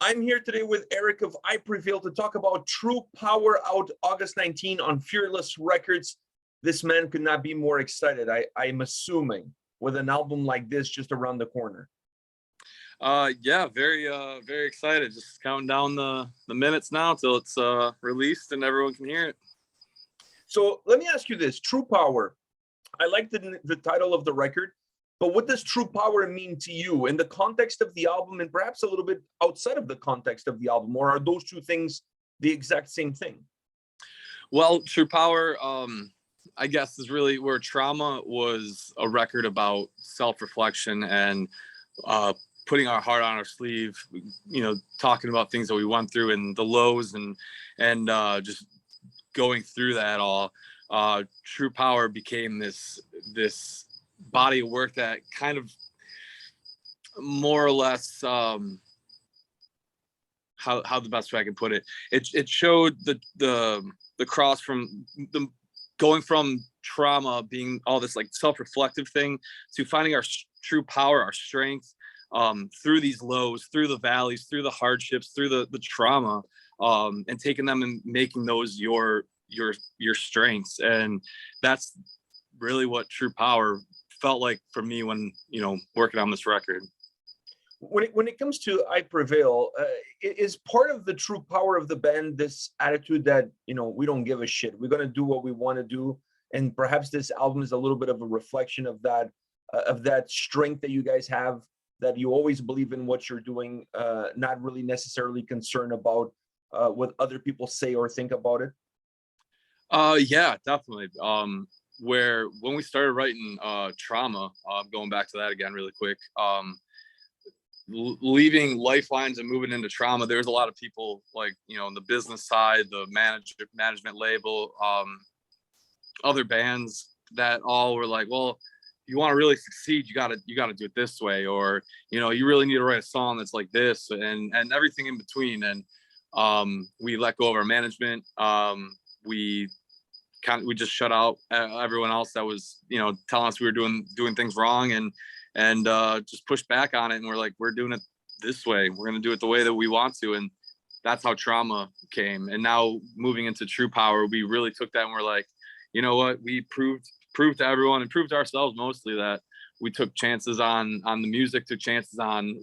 I'm here today with Eric of Prevail to talk about True Power, out August 19 on Fearless Records. This man could not be more excited, I'm assuming, with an album like this just around the corner. Yeah, very excited. Just counting down the minutes now till it's released and everyone can hear it. So let me ask you this: True Power. I like the title of the record, but what does True Power mean to you in the context of the album, and perhaps a little bit outside of the context of the album? Or are those two things the exact same thing? Well, True Power, I guess, is really where Trauma was a record about self-reflection and putting our heart on our sleeve, talking about things that we went through and the lows and just going through that all. True Power became this body of work that kind of more or less, how the best way I can put it, it showed the cross from the going from trauma being all this like self-reflective thing to finding our true power, our strength, through these lows, through the valleys, through the hardships, through the trauma, and taking them and making those your strengths. And that's really what True Power felt like for me when working on this record. When it comes to I Prevail, is part of the true power of the band this attitude that we don't give a shit, we're going to do what we want to do, and perhaps this album is a little bit of a reflection of that strength that you guys have, that you always believe in what you're doing, not really necessarily concerned about what other people say or think about it? Yeah, definitely. Where when we started writing Trauma, going back to that again really quick, leaving Lifelines and moving into Trauma, there's a lot of people like in the business side, the management label, other bands that all were like, well, you want to really succeed, you got to do it this way, or you really need to write a song that's like this, and everything in between. And we let go of our management. We just shut out everyone else that was telling us we were doing things wrong, and just pushed back on it. And we're like, we're doing it this way, we're going to do it the way that we want to. And that's how Trauma came. And now moving into True Power, we really took that and we're like, you know what, we proved to everyone and proved to ourselves mostly that we took chances on the music, took chances on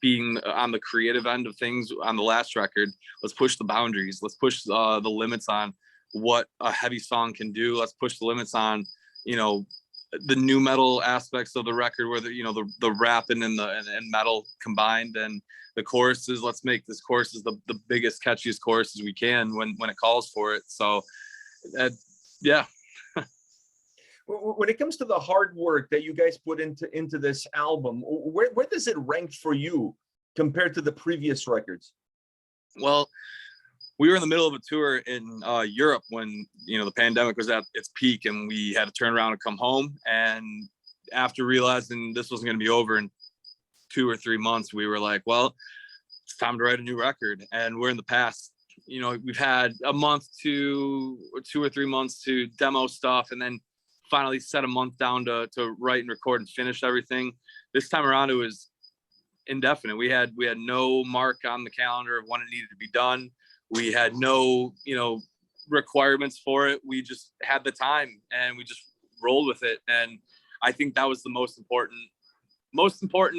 being on the creative end of things on the last record. Let's push the boundaries, let's push the limits on what a heavy song can do. Let's push the limits on the new metal aspects of the record, where the rapping and metal combined, and the choruses, let's make this choruses the biggest, catchiest choruses we can when it calls for it. So yeah. When it comes to the hard work that you guys put into this album, where does it rank for you compared to the previous records? Well, we were in the middle of a tour in Europe when the pandemic was at its peak, and we had to turn around and come home. And after realizing this wasn't going to be over in 2 or 3 months, we were like, well, it's time to write a new record. And we're in the past, we've had a month to 2 or 3 months to demo stuff, and then finally set a month down to write and record and finish everything. This time around, it was indefinite. We had no mark on the calendar of when it needed to be done. We had no, requirements for it. We just had the time and we just rolled with it. And I think that was the most important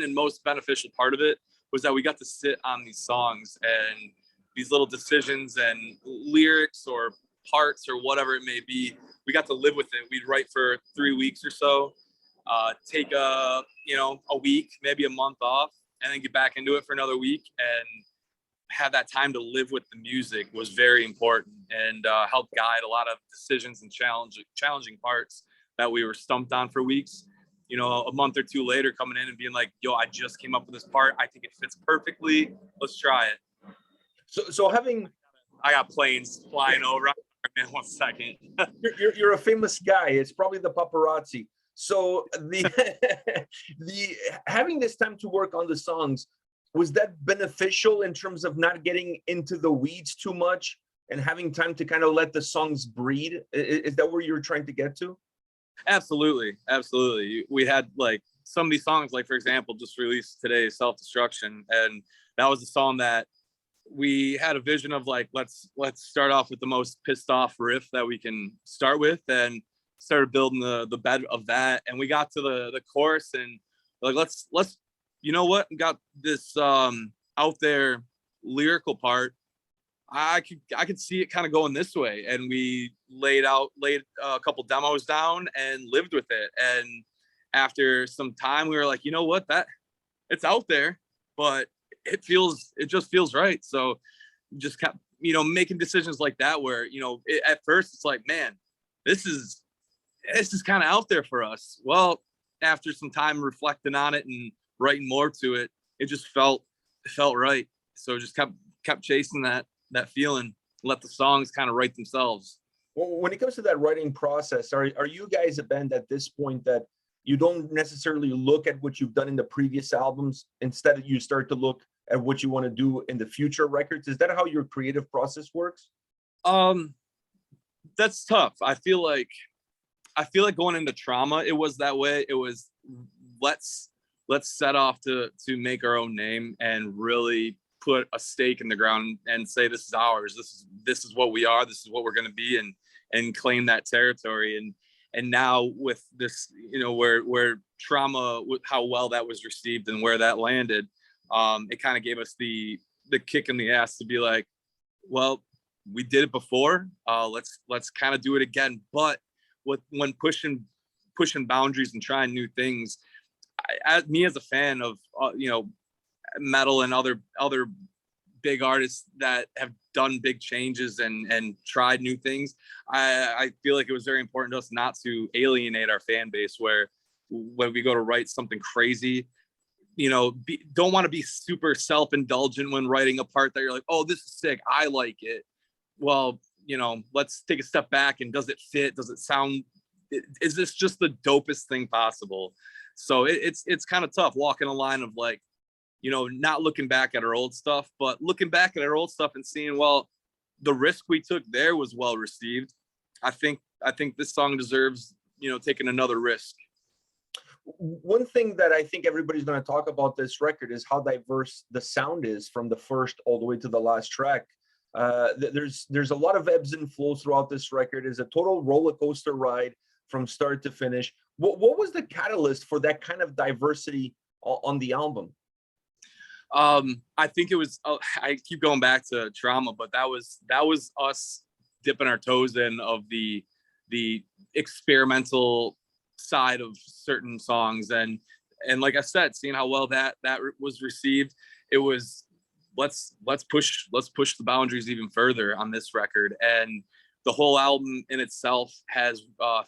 and most beneficial part of it, was that we got to sit on these songs and these little decisions and lyrics or parts or whatever it may be. We got to live with it. We'd write for 3 weeks or so, take a week, maybe a month off, and then get back into it for another week. And have that time to live with the music was very important, and helped guide a lot of decisions and challenging parts that we were stumped on for weeks. A month or two later, coming in and being like, yo, I just came up with this part, I think it fits perfectly, let's try it. So I got planes flying over. Man, 1 second. you're a famous guy. It's probably the paparazzi. So the having this time to work on the songs, was that beneficial in terms of not getting into the weeds too much and having time to kind of let the songs breathe? Is that where you're trying to get to? Absolutely. We had like some of these songs, like for example, just released today, Self Destruction, and that was a song that we had a vision of, like, let's start off with the most pissed off riff that we can start with, and started building the bed of that. And we got to the chorus, and like, let's you know what, got this out there lyrical part. I could see it kind of going this way, and we laid a couple demos down and lived with it. And after some time, we were like, you know what, that it's out there, but it just feels right. So just kept, making decisions like that, where, at first it's like, man, this is kind of out there for us. Well, after some time reflecting on it and writing more to it, it just felt right. So just kept chasing that feeling, let the songs kind of write themselves. Well, when it comes to that writing process, are you guys a band at this point that you don't necessarily look at what you've done in the previous albums, instead you start to look at what you want to do in the future records? Is that how your creative process works? That's tough. I feel like going into Trauma, it was that way. It was, let's set off to make our own name and really put a stake in the ground and say, this is ours. This is what we are. This is what we're going to be, and claim that territory. And now with this, where Trauma, how well that was received and where that landed, it kind of gave us the kick in the ass to be like, well, we did it before. Let's kind of do it again. But when pushing boundaries and trying new things, me as a fan of metal and other big artists that have done big changes and tried new things, I feel like it was very important to us not to alienate our fan base, where when we go to write something crazy, don't want to be super self-indulgent when writing a part that you're like, oh, this is sick, I like it. Well, let's take a step back, and does it fit? Does it sound, is this just the dopest thing possible? So it's kind of tough walking a line of, like, not looking back at our old stuff, but looking back at our old stuff and seeing, well, the risk we took there was well received. I think this song deserves, taking another risk. One thing that I think everybody's going to talk about this record is how diverse the sound is from the first all the way to the last track. There's a lot of ebbs and flows throughout this record. It's a total roller coaster ride from start to finish. What was the catalyst for that kind of diversity on the album? I think it was, I keep going back to Trauma, but that was us dipping our toes in of the experimental side of certain songs. And like I said, seeing how well that was received, it was, let's push the boundaries even further on this record. And the whole album in itself has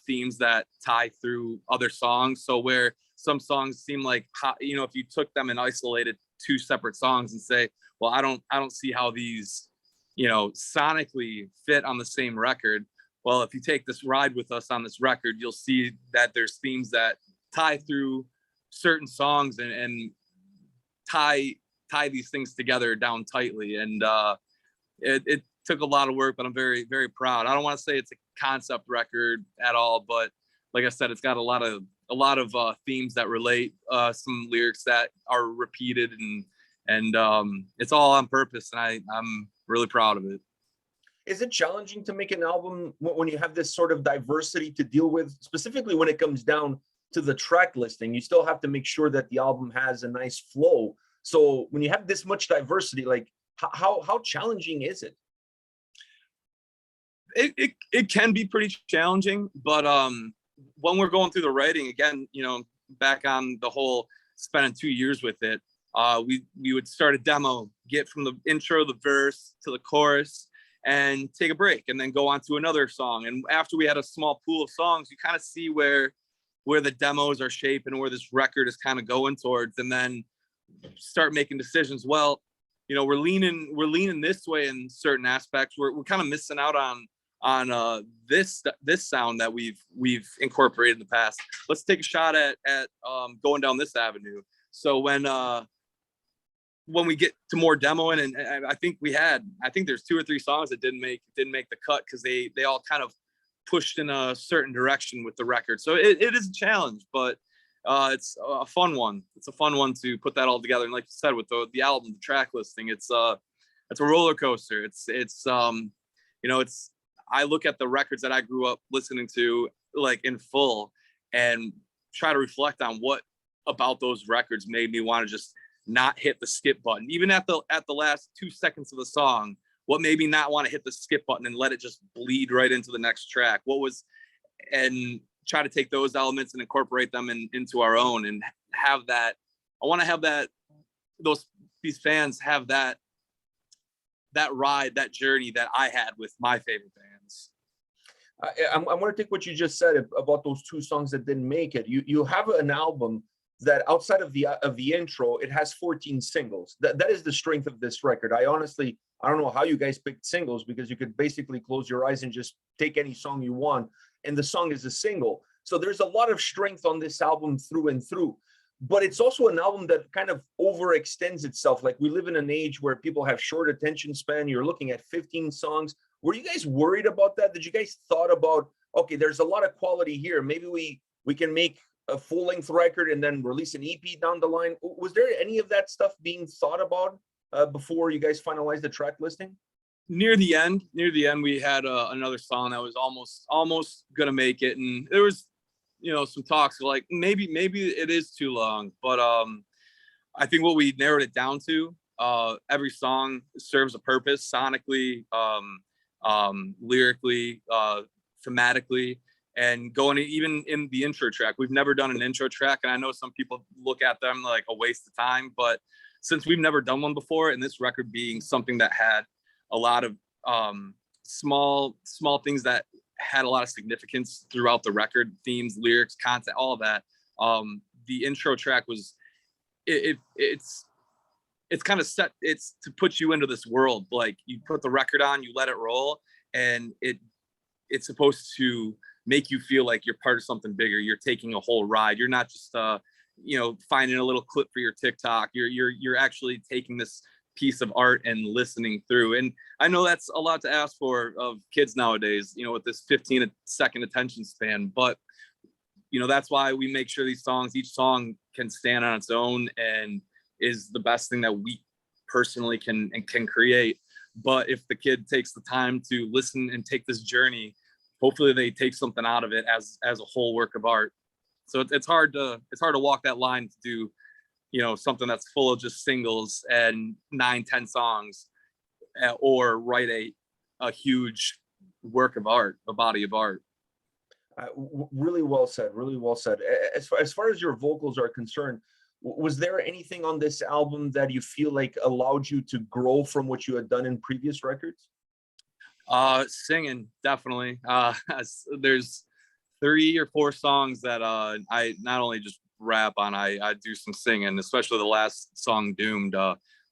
themes that tie through other songs. So where some songs seem like, if you took them and isolated two separate songs and say, well, I don't see how these, sonically fit on the same record. Well, if you take this ride with us on this record, you'll see that there's themes that tie through certain songs and tie these things together down tightly. And it took a lot of work, but I'm very, very proud. I don't want to say it's a concept record at all, but like I said, it's got a lot of themes that relate, some lyrics that are repeated, and it's all on purpose, and I'm really proud of it. Is it challenging to make an album when you have this sort of diversity to deal with, specifically when it comes down to the track listing? You still have to make sure that the album has a nice flow. So when you have this much diversity, like how challenging is it? It can be pretty challenging, but when we're going through the writing again, back on the whole spending 2 years with it, we would start a demo, get from the intro, the verse to the chorus, and take a break, and then go on to another song. And after we had a small pool of songs, you kind of see where the demos are shaping, where this record is kind of going towards, and then start making decisions. Well, we're leaning this way in certain aspects. We're kind of missing out on this sound that we've incorporated in the past. Let's take a shot at going down this avenue. So when we get to more demoing, and I think there's 2 or 3 songs that didn't make the cut because they all kind of pushed in a certain direction with the record. So it is a challenge, but It's a fun one. It's a fun one to put that all together. And like you said, with the album, the track listing, it's a roller coaster. It's I look at the records that I grew up listening to like in full and try to reflect on what about those records made me want to just not hit the skip button. Even at the last 2 seconds of the song, what made me not want to hit the skip button and let it just bleed right into the next track? And try to take those elements and incorporate them into our own and have that. I want to have that, these fans have that ride, that journey that I had with my favorite bands. I want to take what you just said about those 2 songs that didn't make it. You have an album that outside of the intro, it has 14 singles. That is the strength of this record. I don't know how you guys picked singles, because you could basically close your eyes and just take any song you want, and the song is a single. So there's a lot of strength on this album through and through. But it's also an album that kind of overextends itself. Like, we live in an age where people have short attention span. You're looking at 15 songs. Were you guys worried about that? Did you guys thought about, okay, there's a lot of quality here, maybe we can make a full-length record and then release an EP down the line? Was there any of that stuff being thought about before you guys finalized the track listing? Near the end, we had another song that was almost gonna make it, and there was, some talks like maybe it is too long, but I think what we narrowed it down to, every song serves a purpose sonically, lyrically, thematically, and going even in the intro track. We've never done an intro track, and I know some people look at them like a waste of time, but since we've never done one before, and this record being something that had a lot of small things that had a lot of significance throughout the record, themes, lyrics, content, all of that. The intro track was, it's kind of set, it's to put you into this world. Like, you put the record on, you let it roll, and it's supposed to make you feel like you're part of something bigger. You're taking a whole ride. You're not just finding a little clip for your TikTok. You're actually taking this piece of art and listening through. And I know that's a lot to ask for of kids nowadays, with this 15-second attention span, but that's why we make sure each song can stand on its own and is the best thing that we personally can create. But if the kid takes the time to listen and take this journey, hopefully they take something out of it as a whole work of art. So it's hard to walk that line to do something that's full of just singles and 9-10 songs, or write a huge work of art, a body of art. Really well said. As far as your vocals are concerned, was there anything on this album that you feel like allowed you to grow from what you had done in previous records? Singing, definitely. There's 3 or 4 songs that I not only just rap on, I do some singing, especially the last song, Doomed,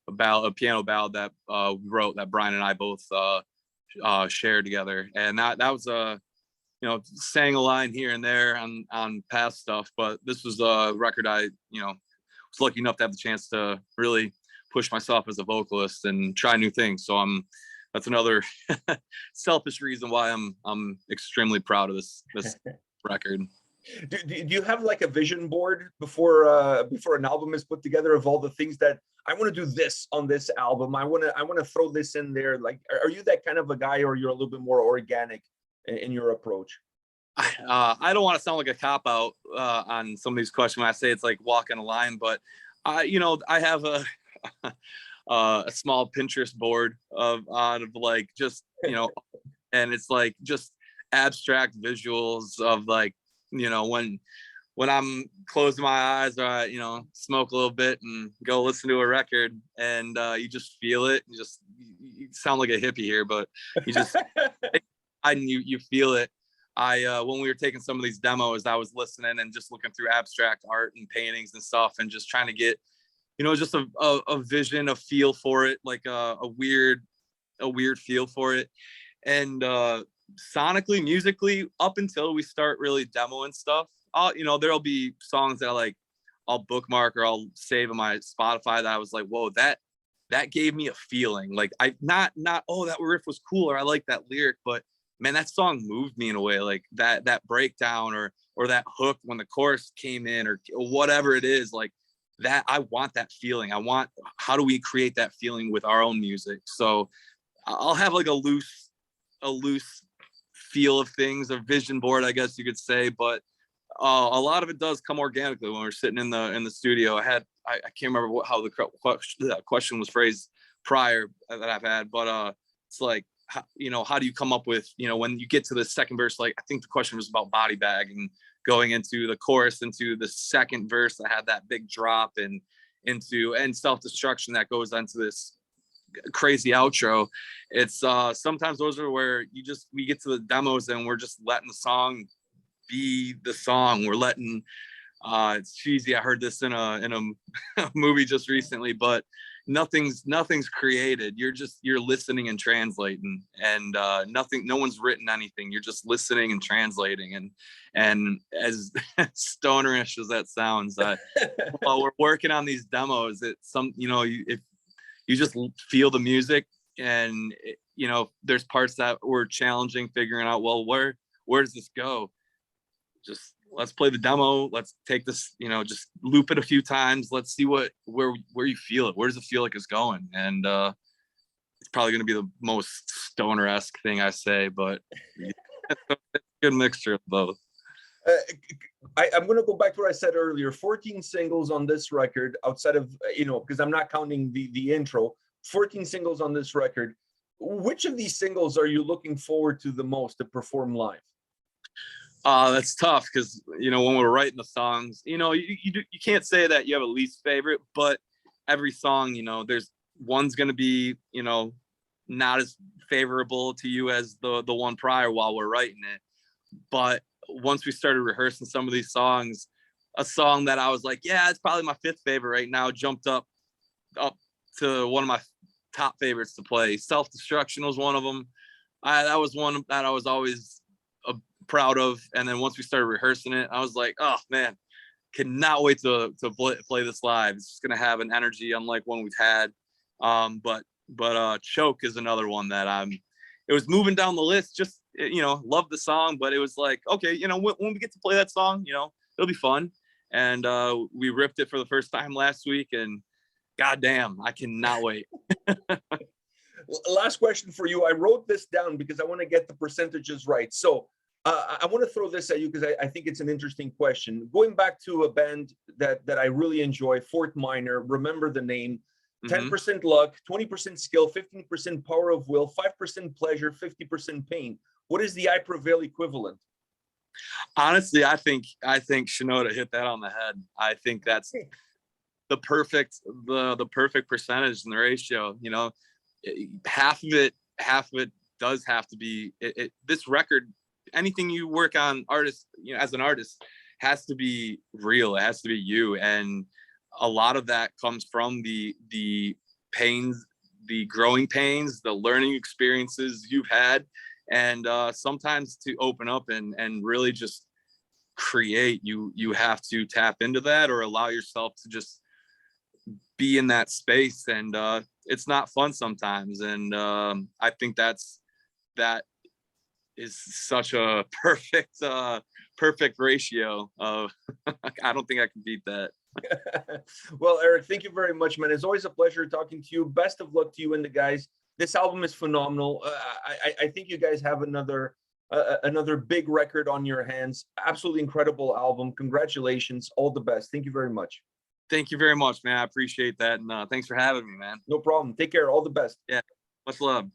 about a piano ballad that we wrote, that Brian and I both shared together. And that was sang a line here and there on past stuff, but this was a record I was lucky enough to have the chance to really push myself as a vocalist and try new things. So that's another selfish reason why I'm extremely proud of this record. Do you have like a vision board before an album is put together of all the things that I want to do this on this album? I want to throw this in there. Like, are you that kind of a guy, or you're a little bit more organic in your approach? I don't want to sound like a cop out on some of these questions when I say it's like walking a line, but I have a small Pinterest board of like just and it's like just abstract visuals of like when I'm closing my eyes, or I smoke a little bit and go listen to a record, and you just feel it. You sound like a hippie here, but you just you feel it. When we were taking some of these demos, I was listening and just looking through abstract art and paintings and stuff, and just trying to get just a vision, a feel for it, like a weird feel for it. And sonically, musically, up until we start really demoing stuff, there'll be songs that I'll bookmark or I'll save on my Spotify that I was like, whoa, that gave me a feeling. Like, I not oh, that riff was cool, or I like that lyric, but man, that song moved me in a way. Like that breakdown, or that hook when the chorus came in, or whatever it is, like that. I want that feeling. How do we create that feeling with our own music? So I'll have like a loose feel of things, a vision board, I guess you could say, but a lot of it does come organically when we're sitting in the studio. I can't remember how the question was phrased prior that I've had, but it's like, how do you come up with, when you get to the second verse, like I think the question was about Body Bag, and going into the chorus, into the second verse that had that big drop, and Self-Destruction that goes into this crazy outro. It's sometimes those are where we get to the demos and we're just letting the song be the song. We're letting it's cheesy, I heard this in a movie just recently, but nothing's created. You're listening and translating, and no one's written anything. You're just listening and translating, and as stonerish as that sounds, while we're working on these demos, if you just feel the music, and there's parts that were challenging figuring out, well, where does this go? Just let's play the demo. Let's take this, just loop it a few times. Let's see where you feel it. Where does it feel like it's going? And it's probably going to be the most stoner-esque thing I say, but it's a good mixture of both. I'm going to go back to what I said earlier. 14 singles on this record, outside of, because I'm not counting the intro, 14 singles on this record. Which of these singles are you looking forward to the most to perform live? That's tough, because when we're writing the songs, you can't say that you have a least favorite, but every song, there's one's going to be not as favorable to you as the one prior while we're writing it. But once we started rehearsing some of these songs, a song that I was like, yeah, it's probably my fifth favorite right now, jumped up to one of my top favorites to play. Self-Destruction was one of them. That was one that I was always proud of. And then once we started rehearsing it, I was like, oh man, cannot wait to play this live. It's just gonna have an energy unlike one we've had. But Choke is another one that it was moving down the list. Just love the song, but it was like, okay, when we get to play that song, it'll be fun. And we ripped it for the first time last week, and goddamn, I cannot wait. Last question for you. I wrote this down because I want to get the percentages right. So I want to throw this at you because I think it's an interesting question. Going back to a band that I really enjoy, Fort Minor, remember the name, 10% luck, 20% skill, 15% power of will, 5% pleasure, 50% pain. What is the I Prevail equivalent? Honestly, I think Shinoda hit that on the head. I think that's the perfect percentage in the ratio. Half of it does have to be this record. Anything you work on as an artist has to be real. It has to be you. And a lot of that comes from the pains, the growing pains, the learning experiences you've had. And sometimes to open up and really just create, you have to tap into that, or allow yourself to just be in that space. And it's not fun sometimes. And I think that is such a perfect ratio of I don't think I can beat that. Well, Eric, thank you very much, man. It's always a pleasure talking to you. Best of luck to you and the guys. This album is phenomenal. I think you guys have another big record on your hands. Absolutely incredible album. Congratulations. All the best. Thank you very much. Thank you very much, man. I appreciate that. And thanks for having me, man. No problem. Take care. All the best. Yeah. Much love.